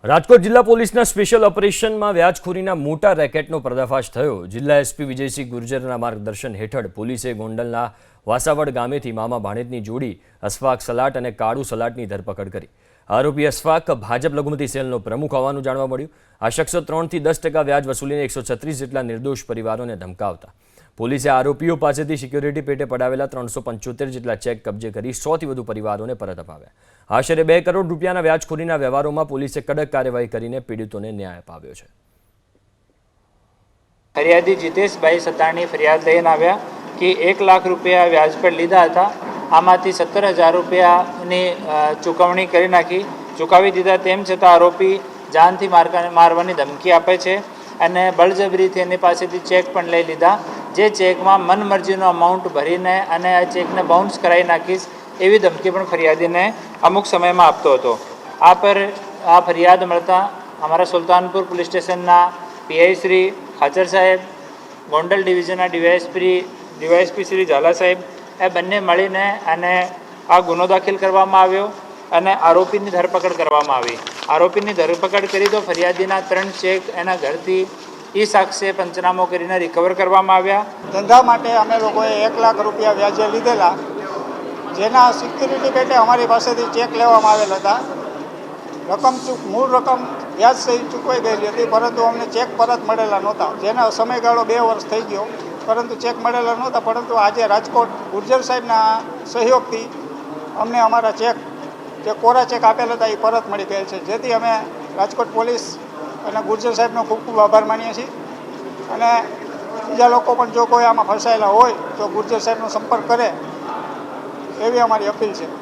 રાજકોટ જિલ્લા પોલીસના સ્પેશિયલ ઓપરેશનમાં વ્યાજખોરીના મોટા રેકેટનો પર્દાફાશ થયો। જિલ્લા એસપી વિજયસિંહ ગુર્જરના માર્ગદર્શન હેઠળ પોલીસે ગોંડલના વાસાવડ ગામેથી મામા ભાણેજની જોડી અશફાક સલાટ અને કાળુ સલાટની ધરપકડ કરી। આરોપી અશફાક ભાજપ લઘુમતી સેલનો પ્રમુખ હોવાનું જાણવા મળ્યું। આ શખ્સો 3 થી 10% વ્યાજ વસૂલીને 136 જેટલા નિર્દોષ પરિવારોને ધમકાવતા। પોલીસે આરોપીઓ પાસેથી સિક્યોરિટી પેટે પડાવેલા 375 જેટલા ચેક કબજે કરી 100 થી વધુ પરિવારોને પરત અપાવ્યા। આશરે 2 કરોડ રૂપિયાના વ્યાજખોરીના વ્યવહારોમાં પોલીસે કડક કાર્યવાહી કરીને પીડિતોને ન્યાય અપાવ્યો છે। ફરિયાદી જીતેશભાઈ સતાણી ફરિયાદ લઈને આવ્યા કે 1 લાખ રૂપિયા વ્યાજ પર લીધા હતા, આમાંથી 17,000 રૂપિયાની ચૂકવણી કરી નાખી, ચૂકવી દીધા। તેમ છતાં આરોપી જાનથી મારવાની ધમકી આપે છે અને બળજબરીથી એની પાસેથી ચેક પણ લઈ લીધા, જે ચેકમાં મનમરજીનો અમાઉન્ટ ભરીને અને આ ચેકને બાઉન્સ કરાવી નાખીશ એવી ધમકી પણ ફરિયાદીને અમુક સમયમાં આપતો હતો। આ ફરિયાદ મળતા અમારા સુલતાનપુર પોલીસ સ્ટેશનના પીઆઈ શ્રી ખાચર સાહેબ, ગોંડલ ડિવિઝનના ડીવાયએસપી શ્રી ઝાલા સાહેબ એ બંને મળીને અને આ ગુનો દાખલ કરવામાં આવ્યો અને આરોપીની ધરપકડ કરવામાં આવી। આરોપીની ધરપકડ કરી તો ફરિયાદીના 3 ચેક એના ઘરથી સાક્ષી પંચનામો કરીને રિકવર કરવામાં આવ્યા। ધંધા માટે અમે લોકોએ 1 લાખ રૂપિયા વ્યાજે લીધેલા, જેના સિક્યુરિટી પેટે અમારી પાસેથી ચેક લેવામાં આવેલ હતા। મૂળ રકમ વ્યાજ સહિત ચૂકવાઈ ગયેલી હતી, પરંતુ અમને ચેક પરત મળેલા નહોતા, જેનો સમયગાળો 2 વર્ષ થઈ ગયો, પરંતુ ચેક મળેલા નહોતા। પરંતુ આજે રાજકોટ ગુર્જર સાહેબના સહયોગથી અમને અમારા ચેક જે કોરા ચેક આપેલા હતા એ પરત મળી ગયેલ છે, જેથી અમે રાજકોટ પોલીસ અને ગુર્જર સાહેબનો ખૂબ ખૂબ આભાર માનીએ છીએ। અને બીજા લોકો પણ જો કોઈ આમાં ફસાયેલા હોય તો ગુર્જર સાહેબનો સંપર્ક કરે એવી અમારી અપીલ છે।